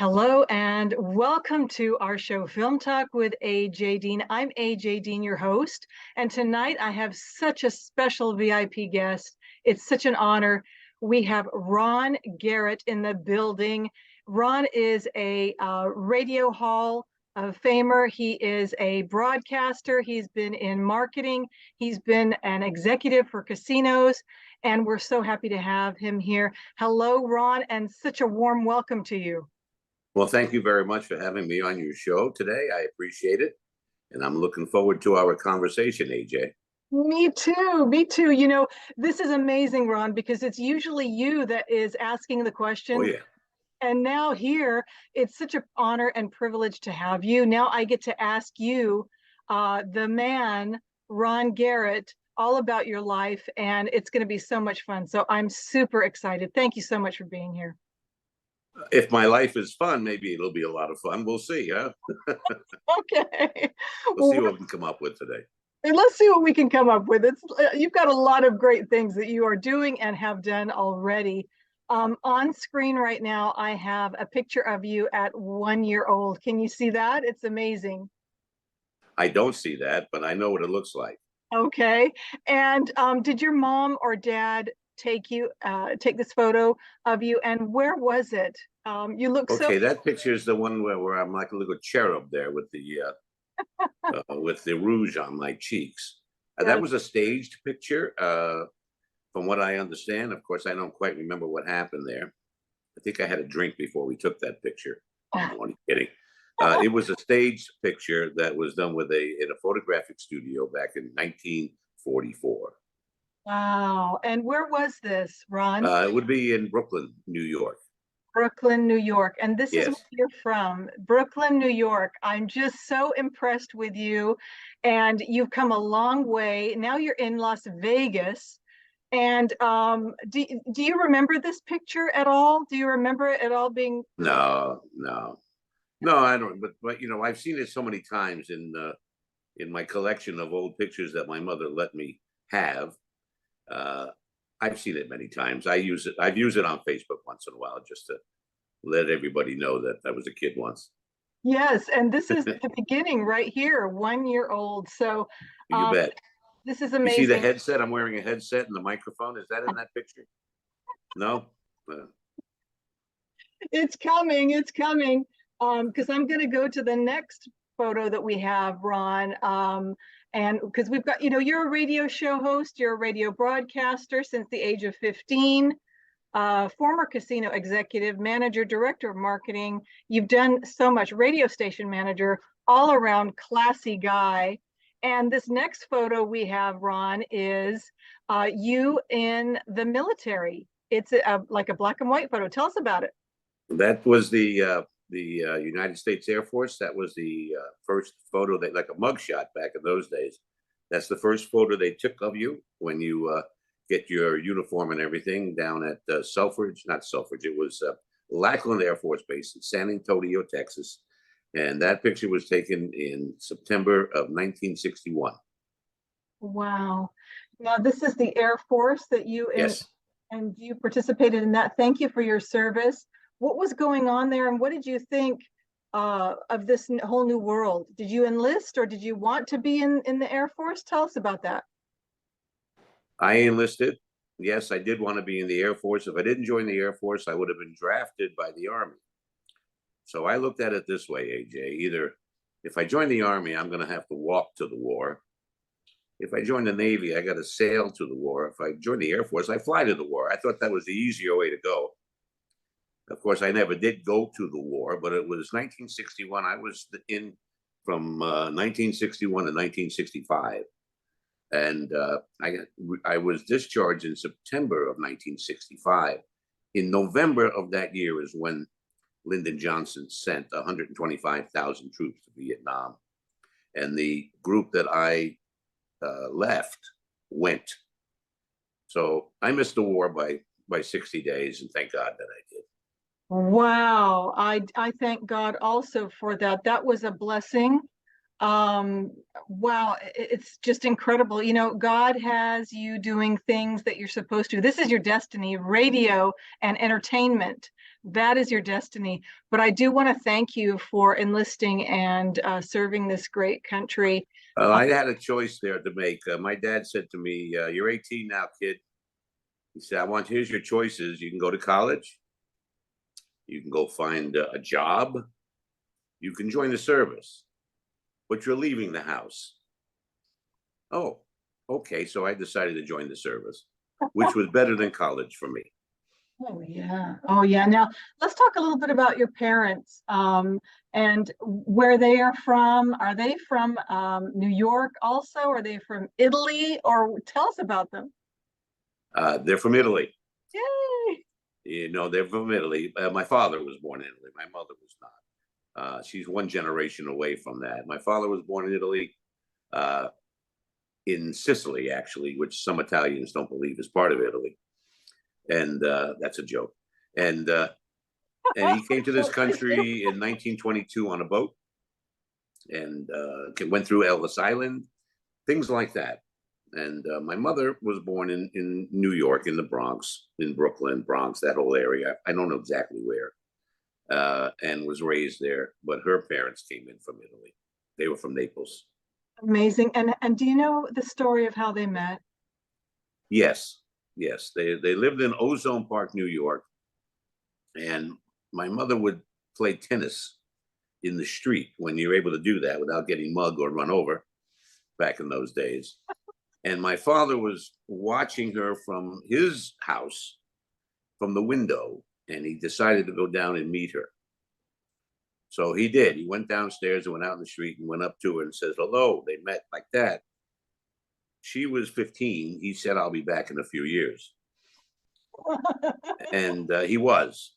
Hello and welcome to our show, Film Talk with AJ Dean. I'm AJ Dean, your host, and tonight I have such a special VIP guest. It's such an honor. We have Ron Garrett in the building. Ron is a Radio Hall of Famer. He is a broadcaster. He's been in marketing. He's been an executive for casinos, and we're so happy to have him here. Hello, Ron, and such a warm welcome to you. Well, thank you very much for having me on your show today. I appreciate it. And I'm looking forward to our conversation, AJ. Me too. Me too. You know, this is amazing, Ron, because it's usually you that is asking the question. Oh, yeah. And now here, it's such an honor and privilege to have you. Now I get to ask you, the man, Ron Garrett, all about your life. And it's going to be so much fun. So I'm super excited. Thank you so much for being here. If my life is fun, maybe it'll be a lot of fun. We'll see, huh? Okay. We'll see what we can come up with today. And let's see what we can come up with. You've got a lot of great things that you are doing and have done already. On screen right now, I have a picture of you at 1 year old. Can you see that? It's amazing. I don't see that, but I know what it looks like. Okay. And did your mom or dad take this photo of you, and where was it? You look so okay. That picture is the one where I'm like a little cherub there with the rouge on my cheeks. Yes. That was a staged picture, from what I understand. Of course, I don't quite remember what happened there. I think I had a drink before we took that picture. I'm only kidding. It was a staged picture that was done in a photographic studio back in 1944. Wow. And where was this, Ron? It would be in Brooklyn, New York. Brooklyn, New York. And this is Yes. where you're from, Brooklyn, New York. I'm just so impressed with you. And you've come a long way. Now you're in Las Vegas. And do you remember this picture at all? Do you remember it at all being? No, I don't. But you know, I've seen it so many times in my collection of old pictures that my mother let me have. I've seen it many times. I've used it on Facebook once in a while just to let everybody know that I was a kid once. Yes, and this is the beginning right here, 1 year old. So You bet. this is You see the amazing. headset? I'm wearing a headset and the microphone. Is that in that picture? No? It's coming. It's coming. Because I'm going to go to the next photo that we have, Ron. And because we've got, you're a radio show host, you're a radio broadcaster since the age of 15, former casino executive, manager, director of marketing. You've done so much, radio station manager, all around classy guy. And this next photo we have, Ron, is you in the military. It's like a black and white photo. Tell us about it. That was the United States Air Force. That was the first photo, like a mugshot back in those days. That's the first photo they took of you when you get your uniform and everything down at not Selfridge. It was Lackland Air Force Base in San Antonio, Texas. And that picture was taken in September of 1961. Wow. Now, this is the Air Force that Yes. And you participated in that. Thank you for your service. What was going on there, and what did you think of this whole new world? Did you enlist, or did you want to be in the Air Force? Tell us about that. I enlisted. Yes, I did want to be in the Air Force. If I didn't join the Air Force, I would have been drafted by the Army. So I looked at it this way, AJ. Either if I join the Army, I'm going to have to walk to the war. If I join the Navy, I got to sail to the war. If I join the Air Force, I fly to the war. I thought that was the easier way to go. Of course, I never did go to the war, but it was 1961. I was in from 1961 to 1965. And I was discharged in September of 1965. In November of that year is when Lyndon Johnson sent 125,000 troops to Vietnam. And the group that I left went. So I missed the war by 60 days, and thank God that I did. Wow. I thank God also for that. That was a blessing. Wow, it's just incredible. God has you doing things that you're supposed to. This is your destiny, radio and entertainment. That is your destiny. But I do want to thank you for enlisting and serving this great country. I had a choice there to make. My dad said to me, "You're 18 now, kid." He said, here's your choices. You can go to college. You can go find a job. You can join the service, but you're leaving the house." Oh, okay. So I decided to join the service, which was better than college for me. Oh yeah. Oh yeah. Now let's talk a little bit about your parents and where they are from. Are they from New York also? Are they from Italy? Or tell us about them. They're from Italy. Yay! You know, they're from Italy. My father was born in Italy. My mother was not. She's one generation away from that. My father was born in Italy, uh, in Sicily, actually, which some Italians don't believe is part of Italy. And that's a joke. And he came to this country in 1922 on a boat and went through Ellis Island, things like that. And my mother was born in New York, in the Bronx, in Brooklyn, Bronx, that whole area. I don't know exactly where, and was raised there. But her parents came in from Italy. They were from Naples. Amazing. And do you know the story of how they met? Yes, yes. They lived in Ozone Park, New York, and my mother would play tennis in the street when you're able to do that without getting mugged or run over back in those days. And my father was watching her from his house from the window, and he decided to go down and meet her. So he did. He went downstairs and went out in the street and went up to her and says, hello. They met like that. She was 15. He said, I'll be back in a few years. And he was.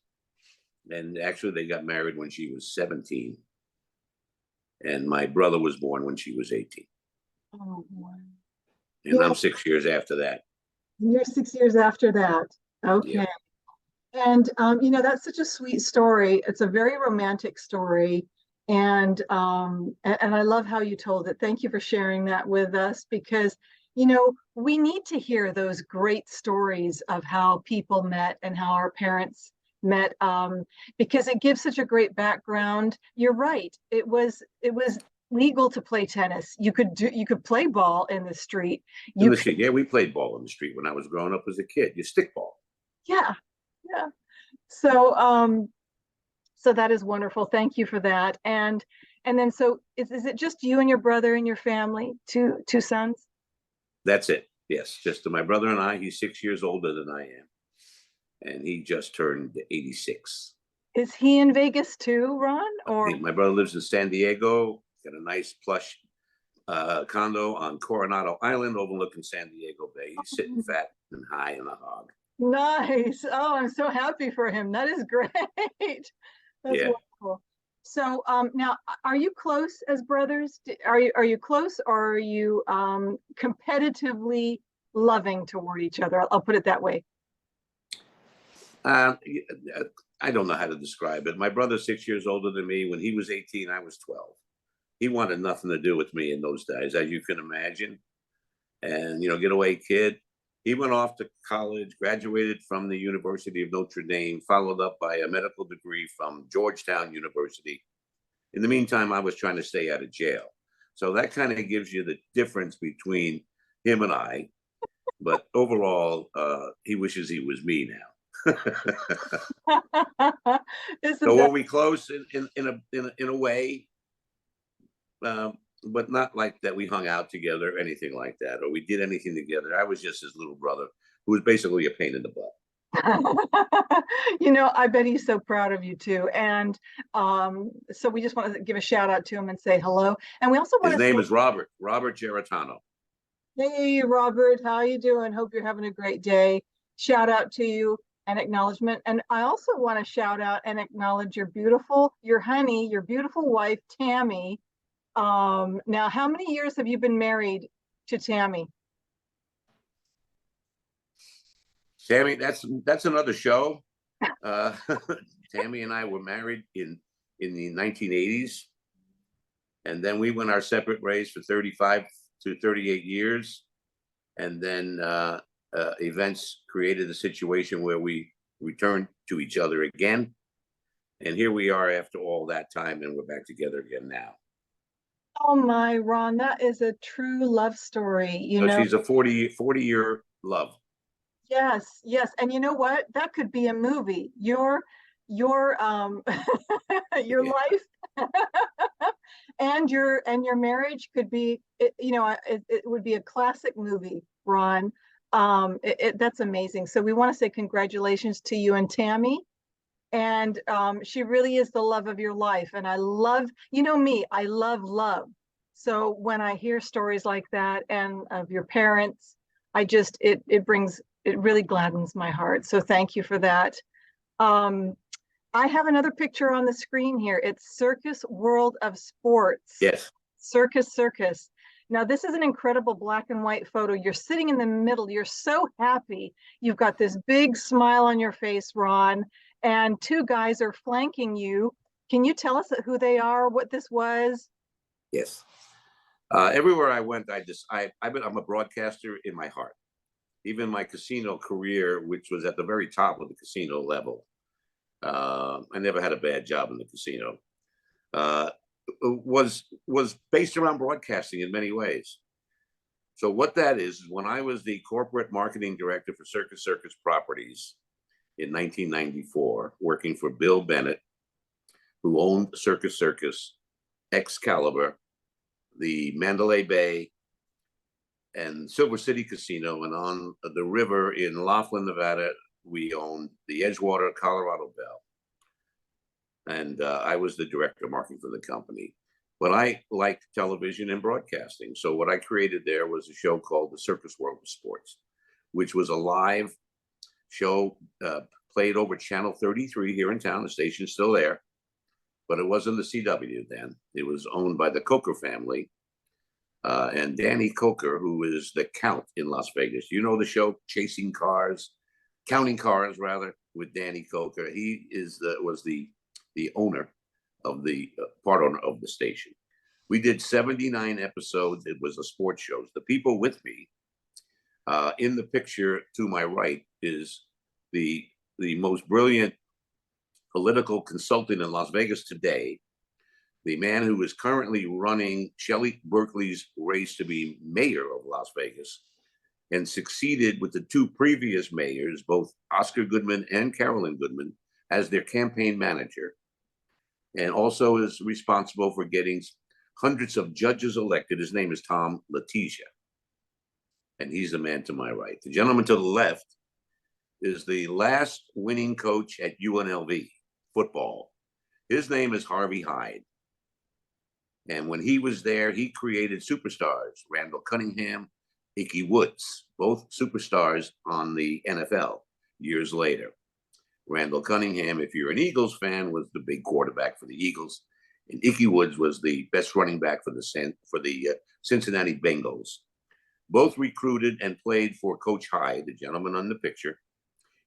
And actually, they got married when she was 17. And my brother was born when she was 18. Oh, wow. And I'm 6 years after that. You're 6 years after that. Okay. Yeah. And that's such a sweet story. It's a very romantic story. And I love how you told it. Thank you for sharing that with us because we need to hear those great stories of how people met and how our parents met because it gives such a great background. You're right. It was legal to play tennis. You could play ball in the street. In the street, yeah, we played ball in the street when I was growing up as a kid. You stick ball. Yeah, yeah. So that is wonderful. Thank you for that. And then so is it just you and your brother and your family, two sons? That's it. Yes, just my brother and I. He's 6 years older than I am, and he just turned 86. Is he in Vegas too, Ron? Or My brother lives in San Diego. Got a nice plush condo on Coronado Island overlooking San Diego Bay. He's sitting fat and high in a hog. nice. Oh, I'm so happy for him. That is great. That's Yeah. wonderful. So now, are you close as brothers? Are you close, or are you competitively loving toward each other? I'll put it that way. I don't know how to describe it. My brother's 6 years older than me. When he was 18, I was 12. He wanted nothing to do with me in those days, as you can imagine. And, get away kid. He went off to college, graduated from the University of Notre Dame, followed up by a medical degree from Georgetown University. In the meantime, I was trying to stay out of jail. So that kind of gives you the difference between him and I. But overall, he wishes he was me now. So were we close in a way? But not like that we hung out together or anything like that, or we did anything together. I was just his little brother who was basically a pain in the butt. I bet he's so proud of you too. And so we just want to give a shout out to him and say hello. And we also want His name is Robert Geritano. Hey, Robert, how you doing? Hope you're having a great day. Shout out to you and acknowledgement. And I also want to shout out and acknowledge your beautiful wife, Tammy. Now, how many years have you been married to Tammy? Tammy, that's another show. Tammy and I were married in the 1980s, and then we went our separate ways for 35 to 38 years, and then events created a situation where we returned to each other again. And here we are after all that time, and we're back together again now. Oh my, Ron, that is a true love story. So she's a 40-year love. Yes, yes. And you know what? That could be a movie. Your your Yeah. life and your marriage could be it would be a classic movie, Ron. That's amazing. So we want to say congratulations to you and Tammy. And she really is the love of your life. And I love, you know me, I love love. So when I hear stories like that and of your parents, I just it really gladdens my heart. So thank you for that. Um, I have another picture on the screen here. It's Circus World of Sports. Yes. Circus Circus. Now, this is an incredible black and white photo. You're sitting in the middle. You're so happy. You've got this big smile on your face, Ron, and two guys are flanking you. Can you tell us who they are, what this was? Yes. Everywhere I went, I'm a broadcaster in my heart. Even my casino career, which was at the very top of the casino level, I never had a bad job in the casino. Was based around broadcasting in many ways. So what that is when I was the corporate marketing director for Circus Circus Properties in 1994, working for Bill Bennett, who owned Circus Circus, Excalibur, the Mandalay Bay, and Silver City Casino, and on the river in Laughlin, Nevada, we owned the Edgewater Colorado Bell. And I was the director of marketing for the company. But I liked television and broadcasting. So what I created there was a show called The Circus World of Sports, which was a live show played over Channel 33 here in town. The station's still there, but it wasn't the CW then. It was owned by the Coker family. And Danny Coker, who is the Count in Las Vegas. You know the show Counting Cars, rather, with Danny Coker. He was the owner of the part owner of the station. We did 79 episodes. It was a sports show. The people with me in the picture to my right is the most brilliant political consultant in Las Vegas today, the man who is currently running Shelley Berkeley's race to be mayor of Las Vegas and succeeded with the two previous mayors, both Oscar Goodman and Carolyn Goodman, as their campaign manager, and also is responsible for getting hundreds of judges elected. His name is Tom Letitia, and he's the man to my right. The gentleman to the left is the last winning coach at UNLV football. His name is Harvey Hyde. And when he was there, he created superstars, Randall Cunningham, Ickey Woods, both superstars on the NFL years later. Randall Cunningham, if you're an Eagles fan, was the big quarterback for the Eagles. And Ickey Woods was the best running back for the Cincinnati Bengals. Both recruited and played for Coach Hyde, the gentleman on the picture.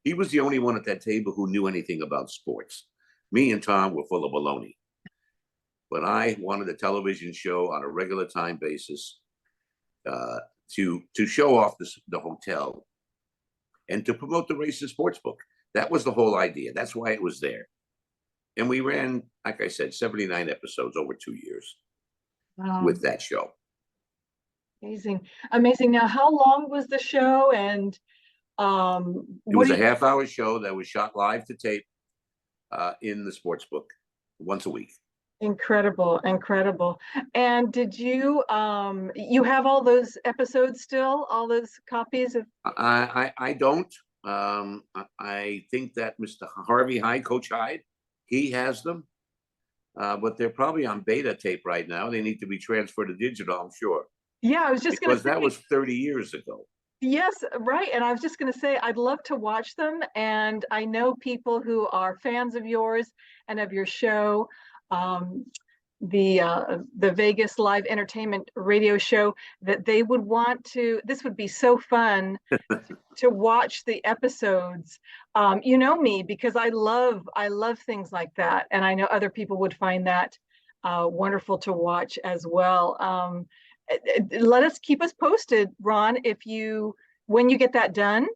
He was the only one at that table who knew anything about sports. Me and Tom were full of baloney. But I wanted a television show on a regular time basis to show off the hotel and to promote the Racing Sportsbook. That was the whole idea. That's why it was there. And we ran, like I said, 79 episodes over 2 years with that show. Amazing. Amazing. Now, how long was the show? And it was a half-hour show that was shot live to tape in the sportsbook once a week. Incredible, incredible. And did you have all those episodes still, all those copies of? I don't. I think that Mr. Harvey Hyde, Coach Hyde, he has them, but they're probably on beta tape right now. They need to be transferred to digital, I'm sure. Yeah, I was just going to say. Because that was 30 years ago. Yes, right. And I was just going to say, I'd love to watch them. And I know people who are fans of yours and of your show. The Vegas live entertainment radio show, that they would want to, this would be so fun to watch the episodes. You know me, because I love things like that. And I know other people would find that wonderful to watch as well. Keep us posted, Ron, when you get that done,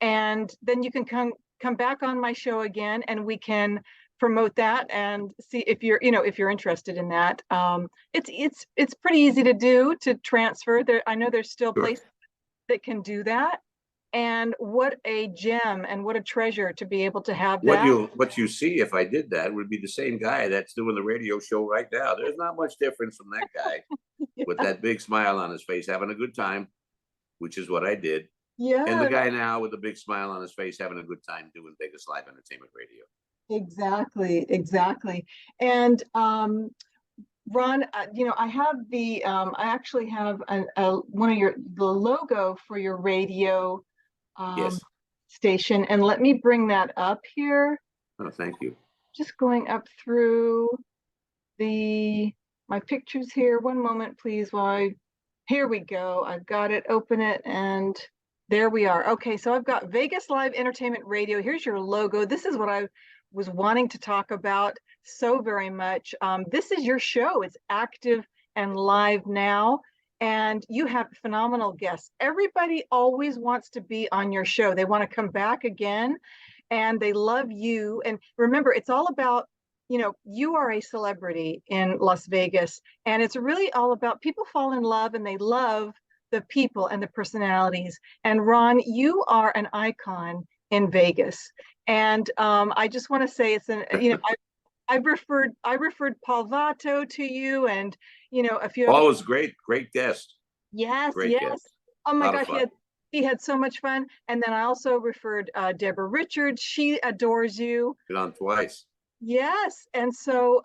and then you can come come back on my show again, and we can promote that and see if you're interested in that. It's pretty easy to do, to transfer there. I know there's still Sure. places that can do that. And what a gem and what a treasure to be able to have that. What you see if I did that would be the same guy that's doing the radio show right now. There's not much difference from that guy with that big smile on his face, having a good time, which is what I did. And the Yeah, guy now with a big smile on his face, having a good time doing Vegas Live Entertainment Radio. exactly. And Ron, I have I actually have one of the logo for your radio Yes. station, and let me bring that up here. Oh, thank you. Just going up through my pictures here. One moment, please. Here we go. I've got it. Open it, and there we are. Okay, so I've got Vegas Live Entertainment Radio. Here's your logo. This is what I was wanting to talk about so very much. This is your show. It's active and live now, and you have phenomenal guests. Everybody always wants to be on your show. They want to come back again, and they love you. And remember, it's all about, you are a celebrity in Las Vegas, and it's really all about people fall in love and they love the people and the personalities. And Ron, you are an icon in Vegas. And I just want to say I referred Paul Vato to you, and a few other. Paul was great guest. Yes, Great yes. guest. Oh my A lot of gosh, fun. he had so much fun. And then I also referred Deborah Richards. She adores you. Been on twice. Yes. And so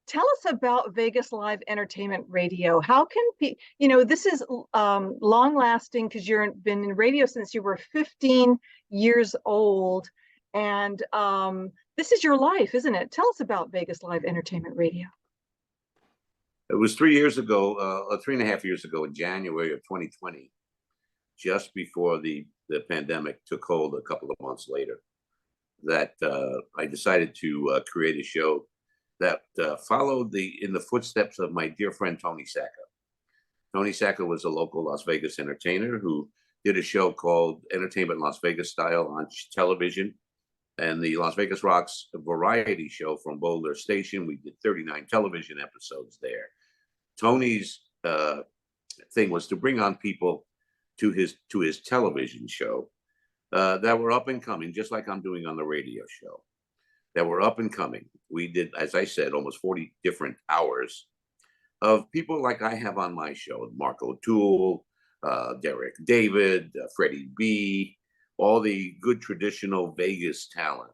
tell us about Vegas Live Entertainment Radio. How can this is long lasting, because you've been in radio since you were 15 years old. And this is your life, isn't it? Tell us about Vegas Live Entertainment Radio. It was 3 years ago, 3.5 years ago, in January of 2020, just before the pandemic took hold a couple of months later, that I decided to create a show that followed in the footsteps of my dear friend Tony Sacca. Tony Sacca was a local Las Vegas entertainer who did a show called Entertainment Las Vegas Style on television, and the Las Vegas Rocks variety show from Boulder Station. We did 39 television episodes there. Tony's thing was to bring on people to his television show that were up and coming, just like I'm doing on the radio show, that were up and coming. We did, as I said, almost 40 different hours of people like I have on my show: Mark O'Toole, Derek David, Freddie B, all the good traditional Vegas talent.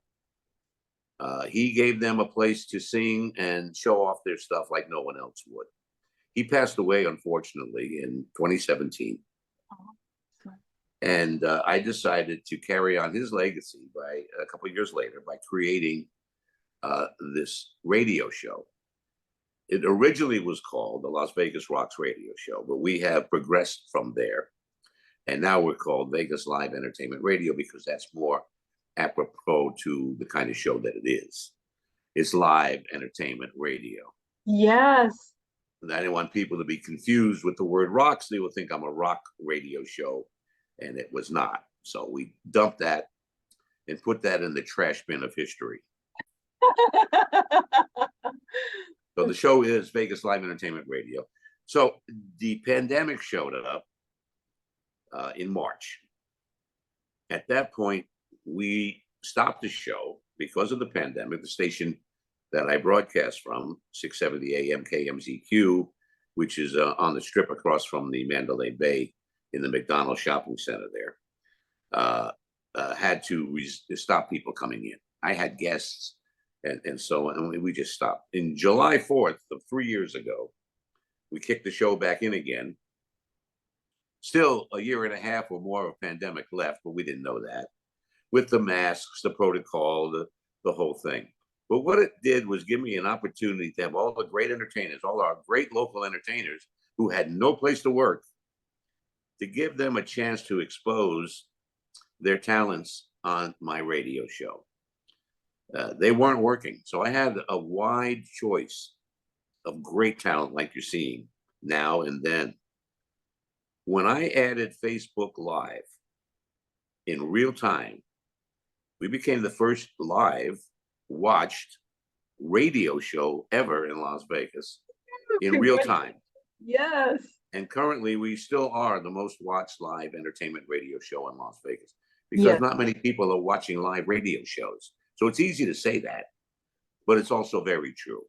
He gave them a place to sing and show off their stuff like no one else would. He passed away, unfortunately, in 2017. And I decided to carry on his legacy by a couple of years later by creating this radio show. It originally was called the Las Vegas Rocks Radio Show, but we have progressed from there. And now we're called Vegas Live Entertainment Radio because that's more apropos to the kind of show that it is. It's live entertainment radio. Yes. And I didn't want people to be confused with the word rocks. They would think I'm a rock radio show, and it was not. So we dumped that and put that in the trash bin of history. So the show is Vegas Live Entertainment Radio. So the pandemic showed up in March. At that point, we stopped the show because of the pandemic. The station that I broadcast from, 670 AM KMZQ, which is on the strip across from the Mandalay Bay in the McDonald's shopping center there, had to stop people coming in. I had guests, and so on. We just stopped. In July 4th of 3 years ago, we kicked the show back in again. Still a year and a half or more of pandemic left, but we didn't know that. With the masks, the protocol, the whole thing. But what it did was give me an opportunity to have all the great entertainers, all our great local entertainers who had no place to work, to give them a chance to expose their talents on my radio show. They weren't working. So I had a wide choice of great talent like you're seeing now and then. When I added Facebook Live in real time We became the first live watched radio show ever in Las Vegas in real time. Yes. And currently, we still are the most watched live entertainment radio show in Las Vegas because Yes. not many people are watching live radio shows. So it's easy to say that, but it's also very true.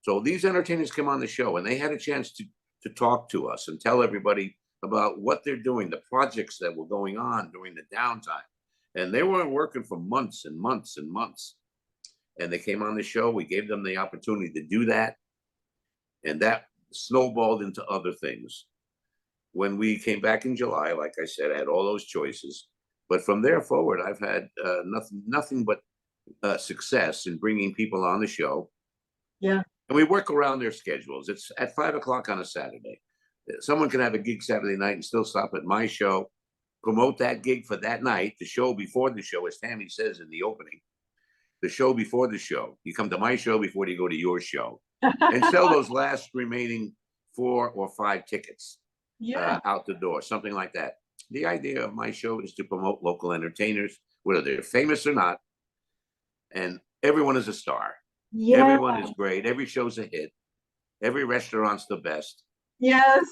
So these entertainers come on the show and they had a chance to talk to us and tell everybody about what they're doing, the projects that were going on during the downtime. And they weren't working for months and months and months. And they came on the show. We gave them the opportunity to do that. And that snowballed into other things. When we came back in July, like I said, I had all those choices. But from there forward, I've had nothing but success in bringing people on the show. Yeah. And we work around their schedules. It's at 5 o'clock on a Saturday. Someone can have a gig Saturday night and still stop at my show, promote that gig for that night, the show before the show, as Tammy says in the opening, the show before the show. You come to my show before you go to your show and sell those last remaining 4 or 5 tickets out the door, something like that. The idea of my show is to promote local entertainers, whether they're famous or not. And everyone is a star. Yeah. Everyone is great. Every show's a hit. Every restaurant's the best. Yes.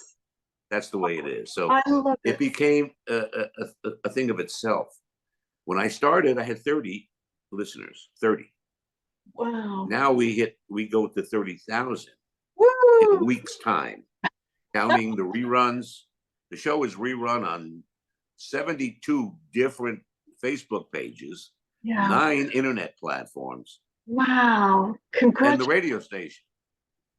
That's the way it is. So I love it became a thing of itself. When I started, I had 30 listeners, 30. Wow. Now we go to 30,000 in a week's time, counting the reruns. The show is rerun on 72 different Facebook pages, 9 internet platforms. Wow. And the radio station.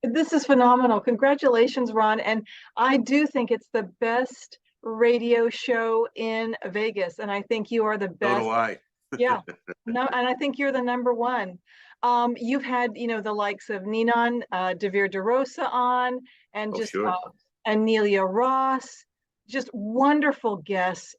This is phenomenal. Congratulations, Ron. And I do think it's the best radio show in Vegas. And I think you are the best. So do I. Yeah. No, and I think you're the number one. You've had, the likes of Ninon Devere DeRosa on, and and Nelia Ross, just wonderful guests,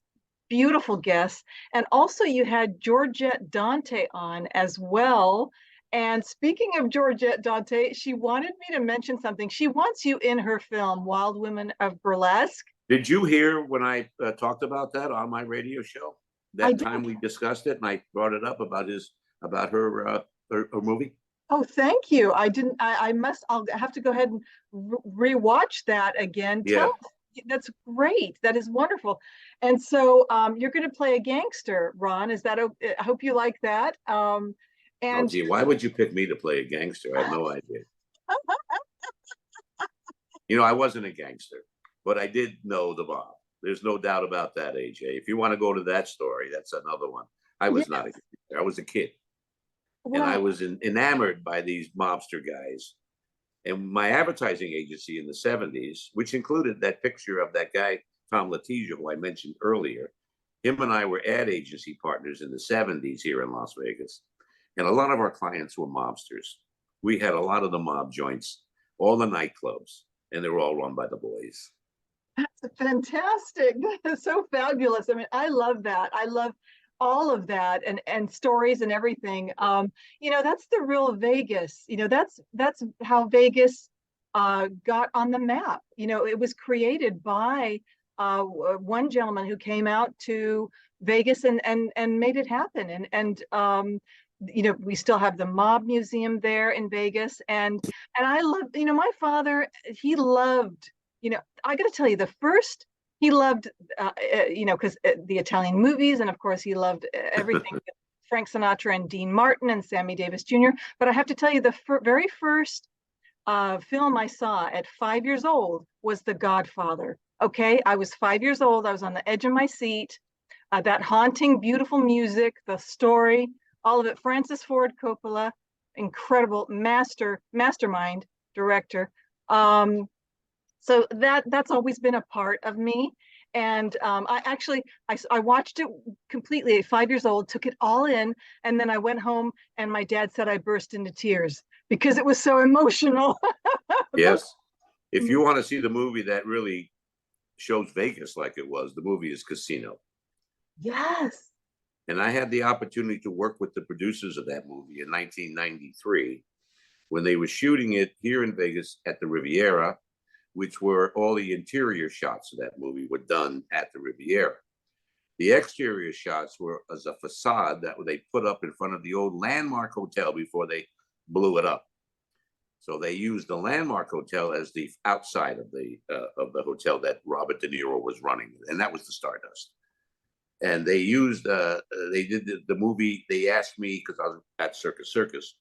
beautiful guests. And also you had Georgette Dante on as well. And speaking of Georgette Dante, she wanted me to mention something. She wants you in her film, Wild Women of Burlesque. Did you hear when I talked about that on my radio show? That time we discussed it and I brought it up about her movie. Oh, thank you. I didn't. I'll have to go ahead and rewatch that again. Yeah. That's great. That is wonderful. And so you're going to play a gangster, Ron. Is that? I hope you like that. And gee, why would you pick me to play a gangster? I have no idea. I wasn't a gangster, but I did know the mob. There's no doubt about that, AJ. If you want to go to that story, that's another one. I was not a gangster. I was a kid. Wow. And I was enamored by these mobster guys. And my advertising agency in the 70s, which included that picture of that guy, Tom Letizia, who I mentioned earlier, him and I were ad agency partners in the 70s here in Las Vegas. And a lot of our clients were mobsters. We had a lot of the mob joints, all the nightclubs, and they were all run by the boys. That's fantastic. That is so fabulous. I mean, I love that. I love all of that and stories and everything. That's the real Vegas. That's how Vegas got on the map. It was created by one gentleman who came out to Vegas and made it happen. And we still have the Mob Museum there in Vegas. And I love, my father, he loved, I got to tell you, he loved, because the Italian movies, and of course he loved everything, Frank Sinatra and Dean Martin and Sammy Davis Jr. But I have to tell you, the very first film I saw at 5 years old was The Godfather. Okay, I was 5 years old. I was on the edge of my seat. That haunting, beautiful music, the story, all of it. Francis Ford Coppola, incredible mastermind director. So that's always been a part of me. And I watched it completely at 5 years old, took it all in. And then I went home and my dad said I burst into tears because it was so emotional. Yes. If you want to see the movie that really shows Vegas like it was, the movie is Casino. Yes. And I had the opportunity to work with the producers of that movie in 1993 when they were shooting it here in Vegas at the Riviera, which were all the interior shots of that movie were done at the Riviera. The exterior shots were as a facade that they put up in front of the old Landmark Hotel before they blew it up. So they used the Landmark Hotel as the outside of the hotel that Robert De Niro was running, and that was the Stardust. And they used they did the movie. They asked me, because I was at Circus Circus,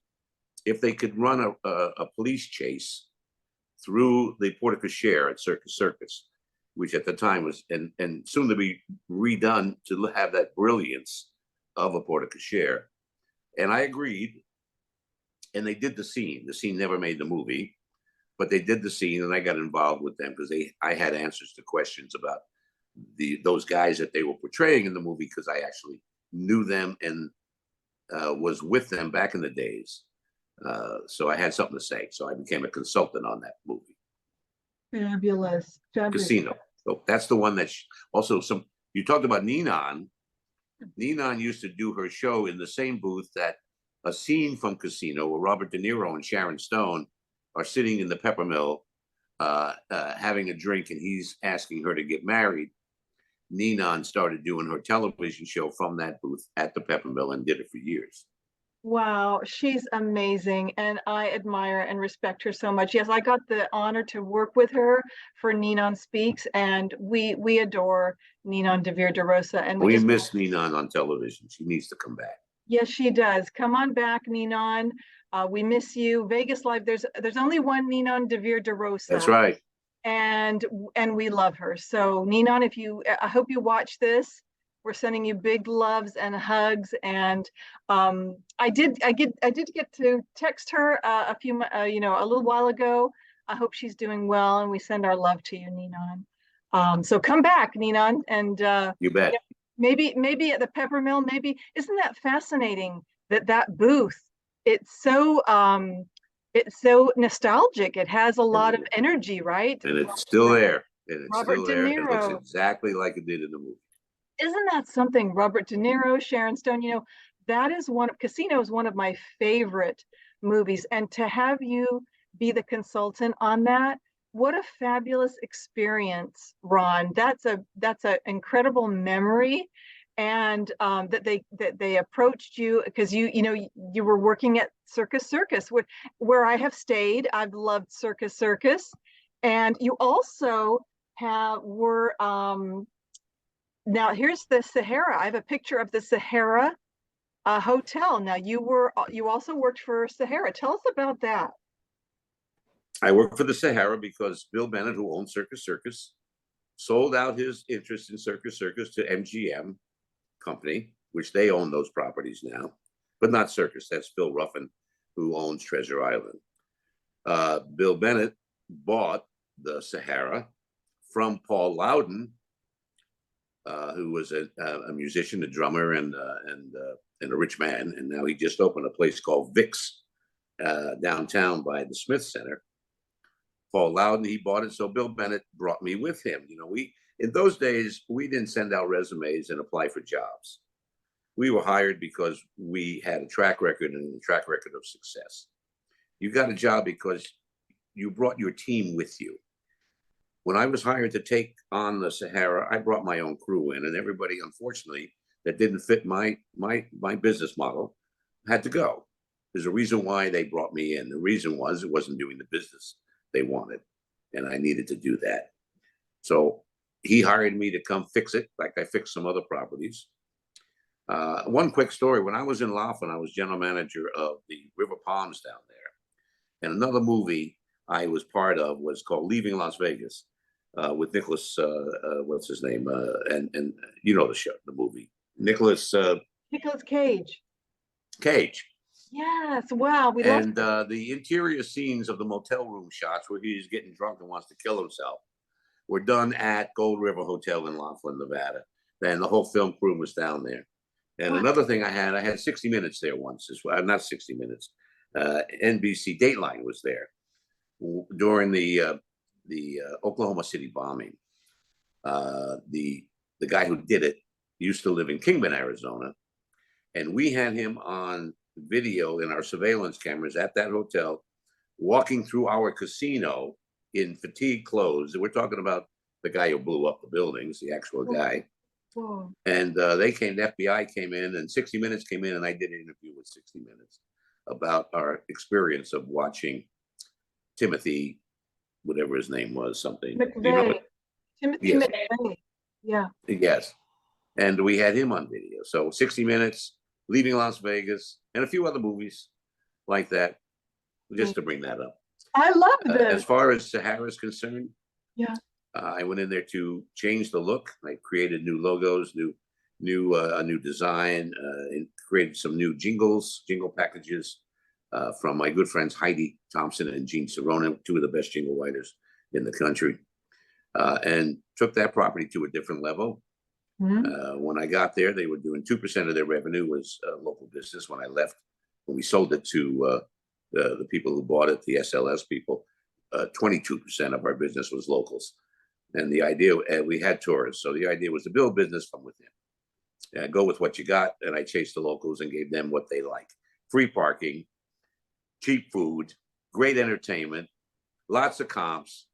if they could run a police chase through the porte cochere at Circus Circus, which at the time was and soon to be redone to have that brilliance of a porte cochere. And I agreed. And they did the scene. The scene never made the movie, but they did the scene, and I got involved with them because I had answers to questions about those guys that they were portraying in the movie, because I actually knew them and was with them back in the days. So I had something to say. So I became a consultant on that movie. Fabulous. Fabulous. Casino. So that's the one that also you talked about Ninon. Ninon used to do her show in the same booth that a scene from Casino where Robert De Niro and Sharon Stone are sitting in the Peppermill having a drink, and he's asking her to get married. Ninon started doing her television show from that booth at the Peppermill and did it for years. Wow, she's amazing, and I admire and respect her so much. Yes, I got the honor to work with her for Ninon Speaks, and we adore Ninon DeVere DeRosa, and we miss Ninon on television. She needs to come back. Yes, she does. Come on back, Ninon. We miss you. Vegas Live. There's only one Ninon DeVere DeRosa. That's right. And we love her. So Ninon, I hope you watch this. We're sending you big loves and hugs. And I did get to text her a little while ago. I hope she's doing well, and we send our love to you, Ninon. So come back, Ninon, and you bet. Maybe at the Peppermill, isn't that fascinating that booth? It's so nostalgic. It has a lot of energy, right? And it's still there. And it's Robert still De there. Niro. It looks exactly like it did in the movie. Isn't that something? Robert De Niro, Sharon Stone, Casino is one of my favorite movies. And to have you be the consultant on that, what a fabulous experience, Ron. That's an incredible memory, and that they approached you because you were working at Circus Circus, where I have stayed. I've loved Circus Circus, and you also were now here's the Sahara. I have a picture of the Sahara hotel. Now you also worked for Sahara. Tell us about that. I worked for the Sahara because Bill Bennett, who owned Circus Circus, sold out his interest in Circus Circus to MGM Company, which they own those properties now, but not Circus. That's Phil Ruffin, who owns Treasure Island. Bill Bennett bought the Sahara from Paul Loudon, who was a musician, a drummer, and a rich man. And now he just opened a place called Vic's downtown by the Smith Center. Paul Loudon, he bought it, so Bill Bennett brought me with him. In those days, we didn't send out resumes and apply for jobs. We were hired because we had a track record and a track record of success. You got a job because you brought your team with you. When I was hired to take on the Sahara, I brought my own crew in, and everybody, unfortunately, that didn't fit my business model had to go. There's a reason why they brought me in. The reason was it wasn't doing the business they wanted, and I needed to do that. So he hired me to come fix it, like I fixed some other properties. One quick story: when I was in Laughlin, I was general manager of the River Palms down there, and another movie I was part of was called Leaving Las Vegas with Nicholas. What's his name? And you know the movie. Nicholas Cage. Cage. Yes, wow. And the interior scenes of the motel room shots where he's getting drunk and wants to kill himself were done at Gold River Hotel in Laughlin, Nevada. And the whole film crew was down there. And another thing I had 60 Minutes there once as well. Not 60 Minutes. NBC Dateline was there during the Oklahoma City bombing. The guy who did it used to live in Kingman, Arizona. And we had him on video in our surveillance cameras at that hotel, walking through our casino in fatigue clothes. We're talking about the guy who blew up the buildings, the actual guy. Whoa. And the FBI came in, and 60 Minutes came in, and I did an interview with 60 Minutes about our experience of watching Timothy, whatever his name was, something. You know, McVeigh. Timothy yes, McVeigh. Yeah. yes. And we had him on video. So 60 Minutes, Leaving Las Vegas, and a few other movies like that, just to bring that up. I love As this. far as Sahara is concerned, Yeah. I went in there to change the look. I created new logos, a new design, and created some new jingle packages from my good friends Heidi Thompson and Gene Cerrone, two of the best jingle writers in the country, and took that property to a different level. When I got there, they were doing 2% of their revenue was local business. When I left, when we sold it to the people who bought it, the SLS people, 22% of our business was locals. And the idea, we had tourists. So the idea was to build business from within. Go with what you got. And I chased the locals and gave them what they like. Free parking, cheap food, great entertainment, lots of comps,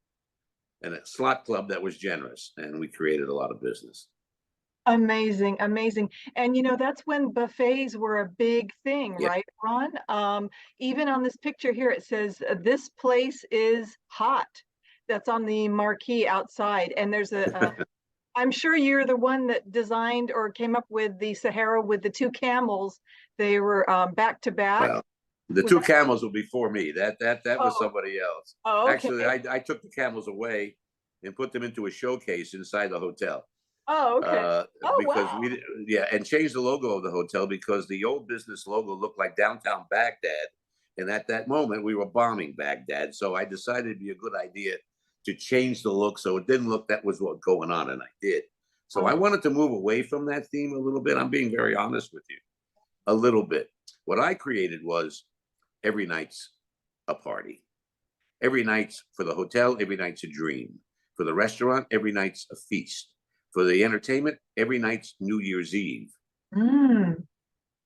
and a slot club that was generous. And we created a lot of business. Amazing, amazing. And that's when buffets were a big thing, Yeah. right, Ron? Even on this picture here, it says, this place is hot. That's on the marquee outside. And there's I'm sure you're the one that designed or came up with the Sahara with the two camels. They were back to back. Well, the two camels were before me. That was somebody else. Oh, okay. Actually, I took the camels away and put them into a showcase inside the hotel. Oh, okay. Because wow. and changed the logo of the hotel because the old business logo looked like downtown Baghdad. And at that moment, we were bombing Baghdad. So I decided it'd be a good idea to change the look so it didn't look that was what going on. And I did. So I wanted to move away from that theme a little bit. I'm being very honest with you. A little bit. What I created was every night's a party. Every night's for the hotel, every night's a dream. For the restaurant, every night's a feast. For the entertainment, every night's New Year's Eve.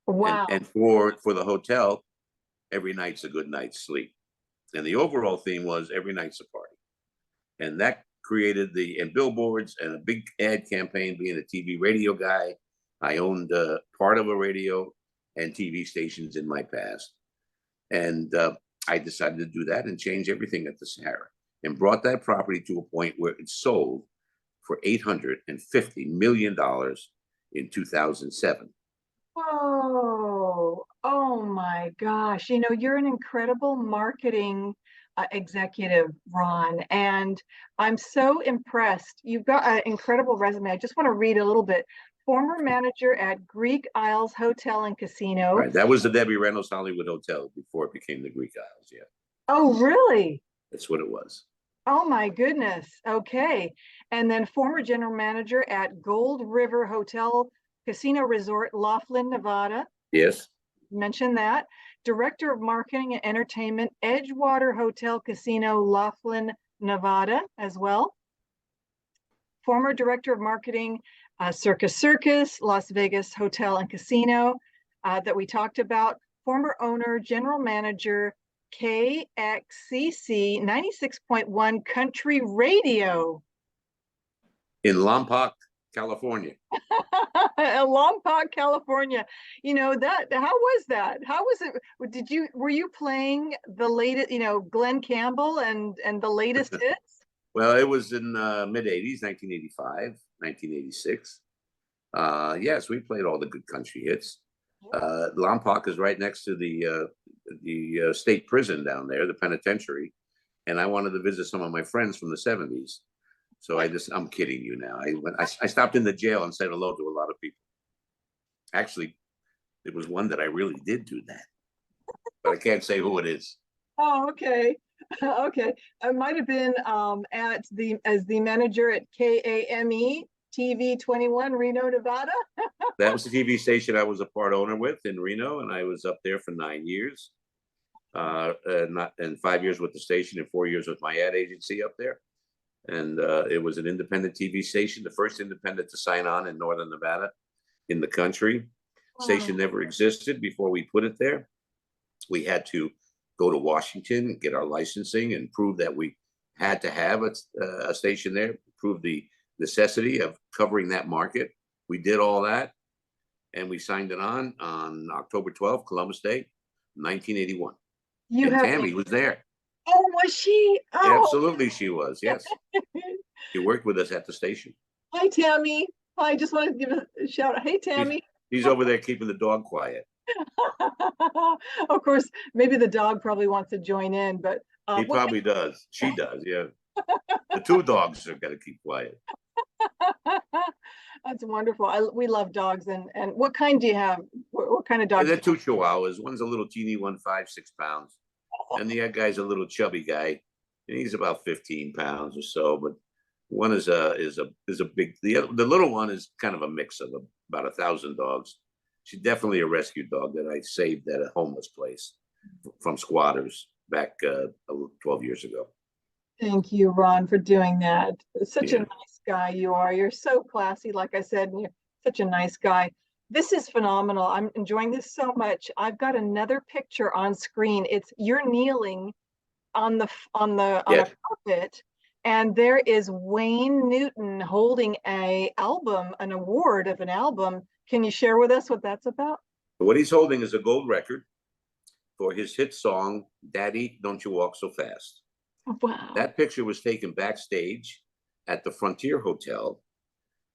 Wow. And for the hotel, every night's a good night's sleep. And the overall theme was every night's a party. And that created and billboards and a big ad campaign. Being a TV radio guy, I owned part of a radio and TV stations in my past. And I decided to do that and change everything at the Sahara and brought that property to a point where it sold for $850 million in 2007. Whoa. Oh my gosh. You're an incredible marketing executive, Ron, and I'm so impressed. You've got an incredible resume. I just want to read a little bit. Former manager at Greek Isles Hotel and Casino. Right. That was the Debbie Reynolds Hollywood Hotel before it became the Greek Isles. Yeah. Oh, really? That's what it was. Oh my goodness. Okay. And then former general manager at Gold River Hotel Casino Resort, Laughlin, Nevada. Yes. Mentioned that. Director of Marketing and Entertainment, Edgewater Hotel Casino, Laughlin, Nevada, as well. Former Director of Marketing, Circus, Las Vegas Hotel and Casino, that we talked about. Former owner, General Manager, KXCC 96.1 Country Radio. In Lompoc, California. Lompoc, California. How was that? How was it? Were you playing the latest, Glenn Campbell and the latest hits? Well, it was in mid-'80s, 1985, 1986. Yes, we played all the good country hits. Lompoc is right next to the state prison down there, the penitentiary. And I wanted to visit some of my friends from the 70s. So I'm kidding you now. I stopped in the jail and said hello to a lot of people. Actually, it was one that I really did do that, but I can't say who it is. Oh, okay. Okay. I might have been as the manager at KAME TV 21 Reno, Nevada. That was the TV station I was a part owner with in Reno, and I was up there for 9 years. And 5 years with the station and 4 years with my ad agency up there. And it was an independent TV station, the first independent to sign on in Northern Nevada in the country. Wow. Station never existed before we put it there. We had to go to Washington and get our licensing and prove that we had to have a station there, prove the necessity of covering that market. We did all that, and we signed it on October 12th, Columbus Day, 1981. You And have. Tammy was there. Oh, was she? Oh. Absolutely, she was. Yes, she worked with us at the station. Hi, Tammy. I just wanted to give a shout out. Hey, Tammy. He's over there keeping the dog quiet. Of course, maybe the dog probably wants to join in, but He probably does. She does. Yeah. The two dogs are going to keep quiet. That's wonderful. We love dogs. And what kind do you have? What kind of dogs? They're two Chihuahuas. One's a little teeny one, 5, 6 pounds, and the other guy's a little chubby guy, and he's about 15 pounds or so. But one is a big. The little one is kind of a mix of about 1,000 dogs. She's definitely a rescue dog that I saved at a homeless place from squatters back 12 years ago. Thank you, Ron, for doing that. Such a nice guy you are. You're so classy, like I said, and you're such a nice guy. This is phenomenal. I'm enjoying this so much. I've got another picture on screen. You're kneeling on a carpet, and there is Wayne Newton holding an award of an album. Can you share with us what that's about? What he's holding is a gold record for his hit song, "Daddy, Don't You Walk So Fast." Wow. That picture was taken backstage at the Frontier Hotel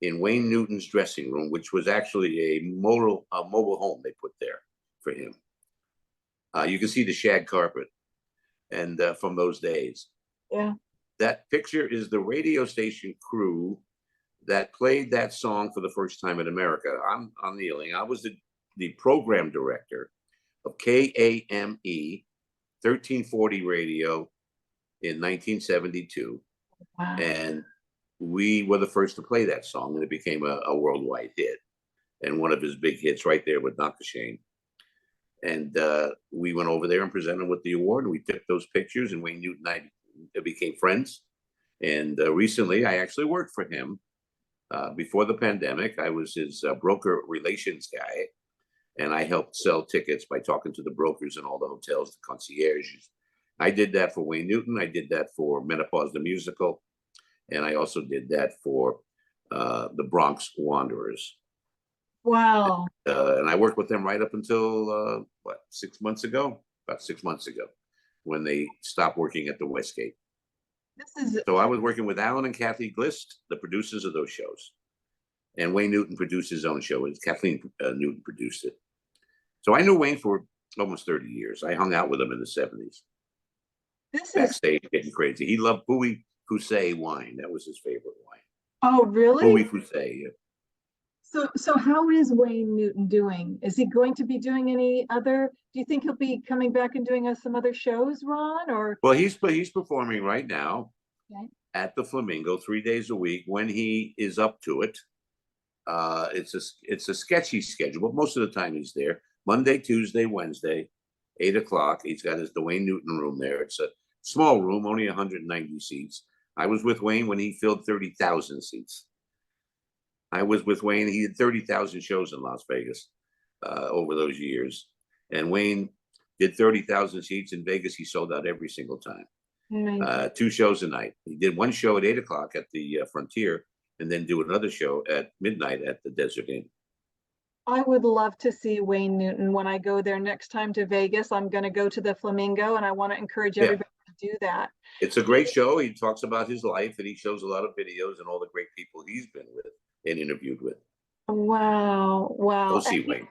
in Wayne Newton's dressing room, which was actually a mobile home they put there for him. You can see the shag carpet and from those days. Yeah. That picture is the radio station crew that played that song for the first time in America. I'm kneeling. I was the program director of KAME 1340 radio in 1972. Wow. And we were the first to play that song, and it became a worldwide hit, and one of his big hits right there with Knock-a-Shane. And we went over there and presented with the award, and we took those pictures, and Wayne Newton and I became friends. And recently I actually worked for him. Before the pandemic, I was his broker relations guy, and I helped sell tickets by talking to the brokers in all the hotels, the concierges. I did that for Wayne Newton. I did that for Menopause the Musical. And I also did that for the Bronx Wanderers. Wow. And I worked with them right up until, 6 months ago? About 6 months ago, when they stopped working at the Westgate. So I was working with Alan and Kathy Glist, the producers of those shows. And Wayne Newton produced his own show. Kathleen Newton produced it. So I knew Wayne for almost 30 years. I hung out with him in the 70s. Backstage, getting crazy. He loved Pouilly Foussay wine. That was his favorite wine. Oh, really? Pouilly Foussay, yeah. So how is Wayne Newton doing? Is he going to be doing any other? Do you think he'll be coming back and doing some other shows, Ron? Or well, he's performing right now at the Flamingo 3 days a week when he is up to it. It's a sketchy schedule, but most of the time he's there. Monday, Tuesday, Wednesday, 8 o'clock. He's got the Wayne Newton room there. It's a small room, only 190 seats. I was with Wayne when he filled 30,000 seats. I was with Wayne. He did 30,000 shows in Las Vegas over those years. And Wayne did 30,000 seats in Vegas. He sold out every single time. 2 shows a night. He did one show at 8 o'clock at the Frontier, and then do another show at midnight at the Desert Inn. I would love to see Wayne Newton when I go there next time to Vegas. I'm going to go to the Flamingo, and I want to encourage everybody to do that. It's a great show. He talks about his life, and he shows a lot of videos and all the great people he's been with and interviewed with. Wow. Go see Wayne.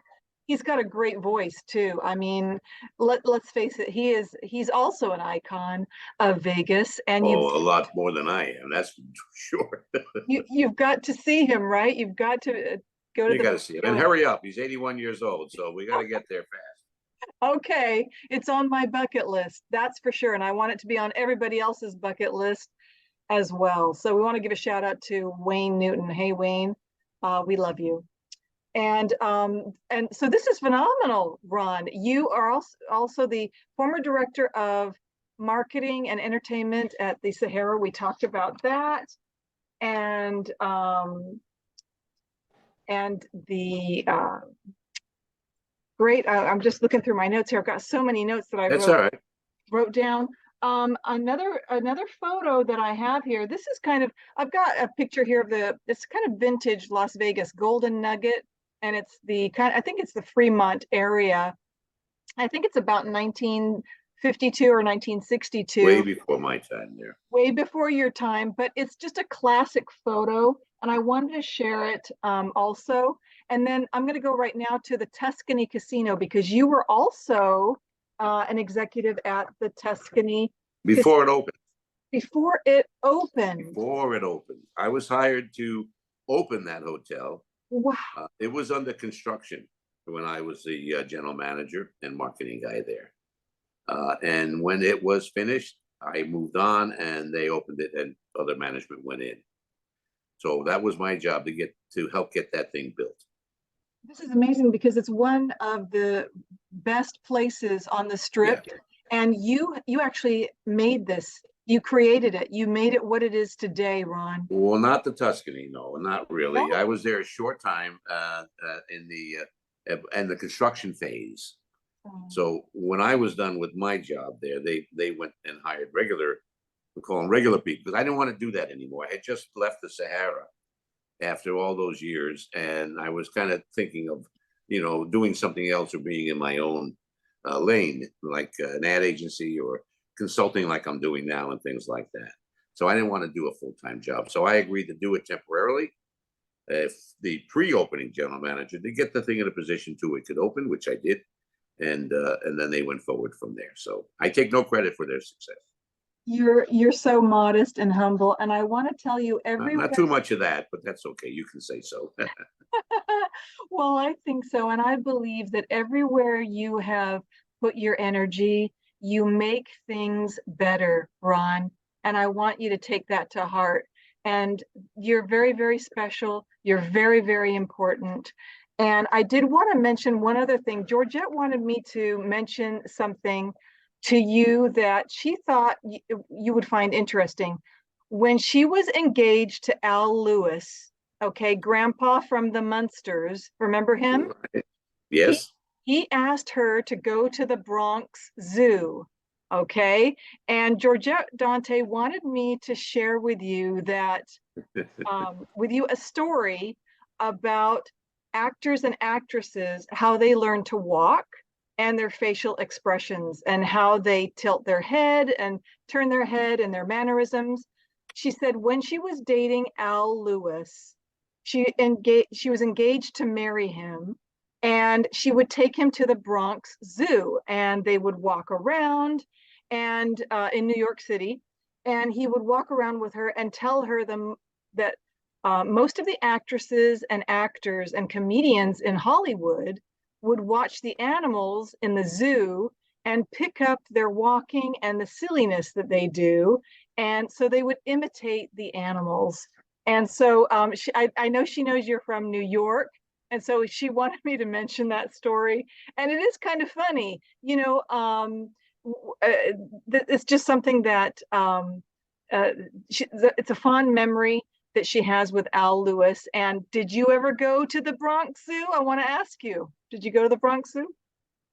He's got a great voice too. I mean, let's face it, he's also an icon of Vegas. And a lot more than I am, that's for sure. You've got to see him, right? You've got to go to. You got to see him, and hurry up. He's 81 years old, so we got to get there fast. Okay, it's on my bucket list, that's for sure, and I want it to be on everybody else's bucket list as well. So we want to give a shout out to Wayne Newton. Hey, Wayne, we love you. And so this is phenomenal, Ron. You are also the former director of marketing and entertainment at the Sahara. We talked about that, and the great. I'm just looking through my notes here. I've got so many notes that I wrote down. Another photo that I have here. This is kind of, I've got a picture here of this kind of vintage Las Vegas Golden Nugget, and it's the kind, I think it's the Fremont area. I think it's about 1952 or Way 1962, before my time there. way before your time, but it's just a classic photo, and I wanted to share it also. And then I'm going to go right now to the Tuscany Casino because you were also an executive at the Tuscany Casino Before it opened. before it opened. Before it opened. I was hired to open that hotel. Wow. It was under construction when I was the general manager and marketing guy there. And when it was finished, I moved on and they opened it and other management went in. So that was my job to help get that thing built. This is amazing because it's one of the best places on the strip. Yeah. And you actually made this. You created it. You made it what it is today, Ron. Well, not the Tuscany, no, not really. No? I was there a short time in the construction phase. So when I was done with my job there, they went and hired regular, we call them regular people, because I didn't want to do that anymore. I had just left the Sahara after all those years, and I was kind of thinking of, doing something else or being in my own lane, like an ad agency or consulting like I'm doing now and things like that. So I didn't want to do a full-time job. So I agreed to do it temporarily. If the pre-opening general manager to get the thing in a position to it could open, which I did, and then they went forward from there. So I take no credit for their success. You're so modest and humble, and I want to tell you everywhere. Not too much of that, but that's okay. You can say so. Well, I think so, and I believe that everywhere you have put your energy, you make things better, Ron. And I want you to take that to heart. And you're very, very special. You're very, very important. And I did want to mention one other thing. Georgette wanted me to mention something to you that she thought you would find interesting. When she was engaged to Al Lewis, okay, Grandpa from the Munsters, remember him? Yes. He asked her to go to the Bronx Zoo, okay? And Georgette Dante wanted me to share with you that, with you a story about actors and actresses, how they learn to walk and their facial expressions and how they tilt their head and turn their head and their mannerisms. She said when she was dating Al Lewis, she was engaged to marry him, and she would take him to the Bronx Zoo and they would walk around and in New York City, and he would walk around with her and tell her that most of the actresses and actors and comedians in Hollywood would watch the animals in the zoo and pick up their walking and the silliness that they do. And so they would imitate the animals. And so I know she knows you're from New York. And so she wanted me to mention that story. And it is kind of funny, it's just something that it's a fond memory that she has with Al Lewis. And did you ever go to the Bronx Zoo? I want to ask you, did you go to the Bronx Zoo?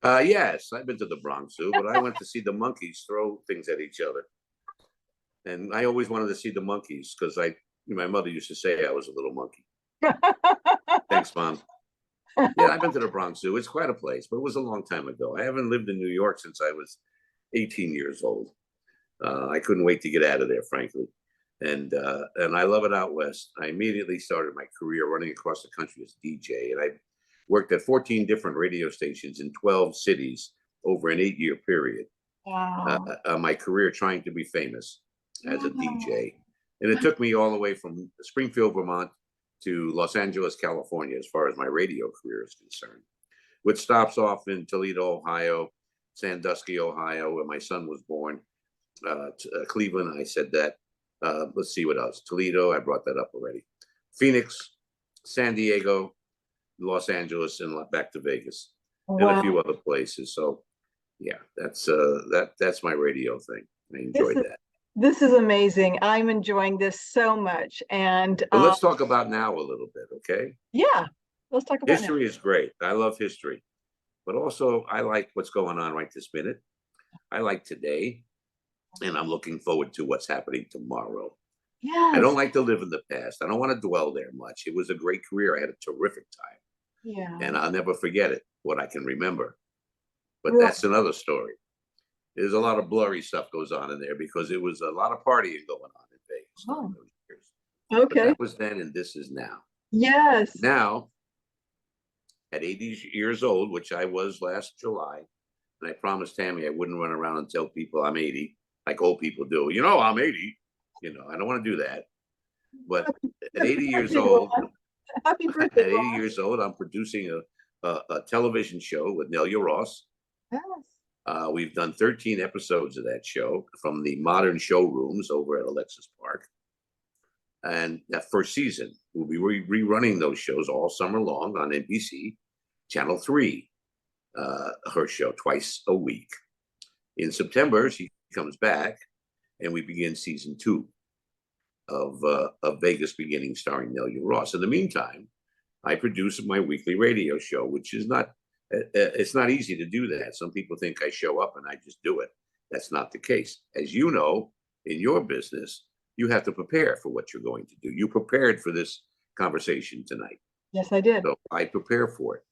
Yes, I've been to the Bronx Zoo, but I went to see the monkeys throw things at each other. And I always wanted to see the monkeys because my mother used to say I was a little monkey. Thanks, Mom. Yeah, I've been to the Bronx Zoo. It's quite a place, but it was a long time ago. I haven't lived in New York since I was 18 years old. I couldn't wait to get out of there, frankly. And I love it out west. I immediately started my career running across the country as a DJ, and I worked at 14 different radio stations in 12 cities over an 8-year period. Wow. My career trying to be famous as a DJ. And it took me all the way from Springfield, Vermont to Los Angeles, California, as far as my radio career is concerned, with stops off in Toledo, Ohio, Sandusky, Ohio, where my son was born, Cleveland. I said that. Let's see what else. Toledo, I brought that up already. Phoenix, San Diego, Los Angeles, and back to Vegas, and a few other places. So, yeah, that's my radio thing. I enjoyed that. This is amazing. I'm enjoying this so much. And but let's talk about now a little bit, okay? Yeah, let's talk about history. Is great. I love history, but also I like what's going on right this minute. I like today. and I'm looking forward to what's happening tomorrow. I Yes. don't like to live in the past. I don't want to dwell there much. It was a great career. I had a terrific time, Yeah. and I'll never forget it, what I can remember. But Right. that's another story. There's a lot of blurry stuff goes on in there because it was a lot of partying going on in Vegas during Oh, those years. But okay. that was then, and this is now. Yes. Now, at 80 years old, which I was last July, and I promised Tammy I wouldn't run around and tell people I'm 80, like old people do. You know, I'm 80. You know, I don't want to do that. But at 80 years birthday, old, Ron. Happy at birthday, 80 Ron. years old, I'm producing a television show with Nelia Ross. Yes. We've done 13 episodes of that show from the modern showrooms over at Alexis Park. And that first season, we'll be rerunning those shows all summer long on NBC, Channel 3, her show twice a week. In September, she comes back, and we begin season 2 of Vegas Beginning, starring Nelia Ross. In the meantime, I produce my weekly radio show, which is not, it's not easy to do that. Some people think I show up and I just do it. That's not the case. As you know, in your business, you have to prepare for what you're going to do. You prepared for this conversation tonight. Yes, I did. So I prepare for it.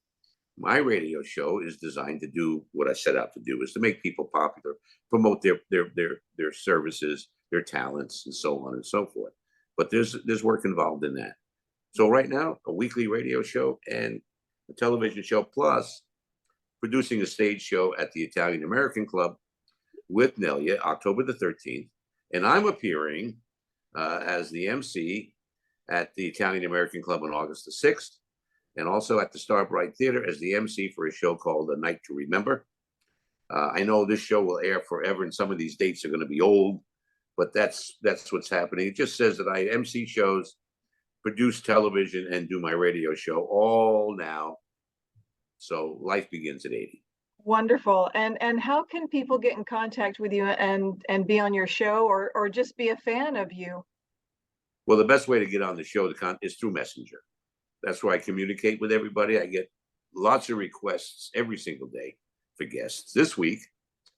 My radio show is designed to do what I set out to do, is to make people popular, promote their services, their talents, and so on and so forth. But there's work involved in that. So right now, a weekly radio show and a television show, plus producing a stage show at the Italian American Club with Nelia, October the 13th. And I'm appearing as the MC at the Italian American Club on August the 6th, and also at the Starbright Theater as the MC for a show called A Night to Remember. I know this show will air forever, and some of these dates are going to be old, but that's what's happening. It just says that I MC shows, produce television, and do my radio show all now. So life begins at 80. Wonderful. And how can people get in contact with you and be on your show, or just be a fan of you? Well, the best way to get on the show is through Messenger. That's where I communicate with everybody. I get lots of requests every single day for guests. This week,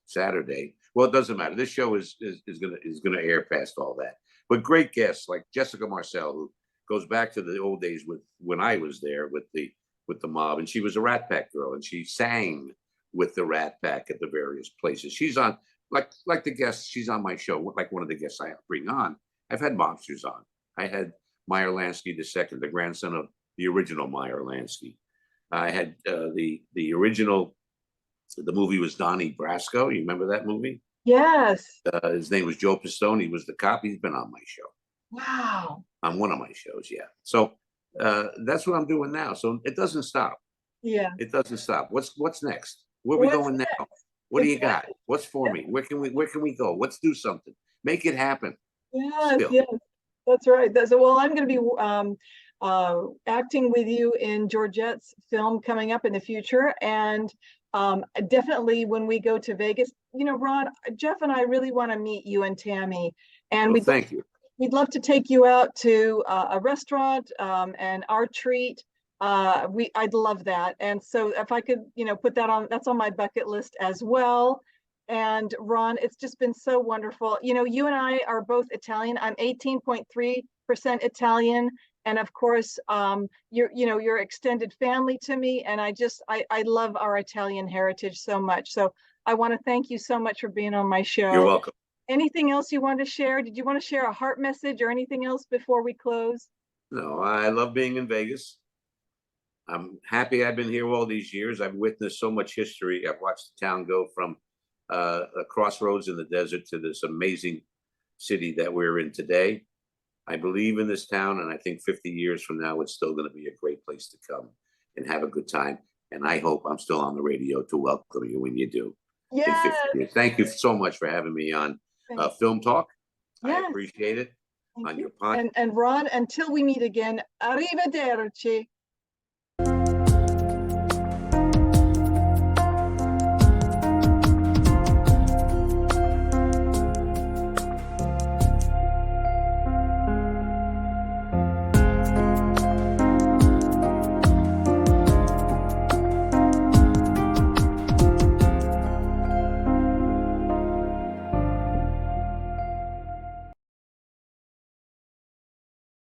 Saturday, well, it doesn't matter. This show is gonna air past all that. But great guests like Jessica Marcel, who goes back to the old days when I was there with the mob, and she was a Rat Pack girl, and she sang with the Rat Pack at the various places. She's on like the guests. She's on my show, like one of the guests I bring on. I've had mobsters on. I had Meyer Lansky II, the grandson of the original Meyer Lansky. I had the original. The movie was Donnie Brasco. You remember that movie? Yes. His name was Joe Pistone. He was the cop. He's been on my show. Wow. On one of my shows, yeah. So that's what I'm doing now. So it doesn't stop. Yeah. It doesn't stop. What's next? Where are we going now? What do you got? What's for me? Where can we go? Let's do something. Make it happen. Yes, Still. yes. That's right. Well, I'm going to be acting with you in Georgette's film coming up in the future. And definitely when we go to Vegas, Ron, Jeff and I really want to meet you and Tammy. And Well, thank you. We'd love to take you out to a restaurant and our treat. I'd love that. And so if I could, put that on, that's on my bucket list as well. And Ron, it's just been so wonderful. You and I are both Italian. I'm 18.3% Italian. And of course, you're extended family to me. And I love our Italian heritage so much. So I want to thank you so much for being on my show. You're welcome. Anything else you want to share? Did you want to share a heart message or anything else before we close? No, I love being in Vegas. I'm happy I've been here all these years. I've witnessed so much history. I've watched the town go from a crossroads in the desert to this amazing city that we're in today. I believe in this town, and I think 50 years from now, it's still going to be a great place to come and have a good time. And I hope I'm still on the radio to welcome you when you do. Yes. In 50 years. Thank you so much for having me on Film Talk. Yes. I appreciate it. Thank on you. your podcast. And Ron, until we meet again, arrivederci.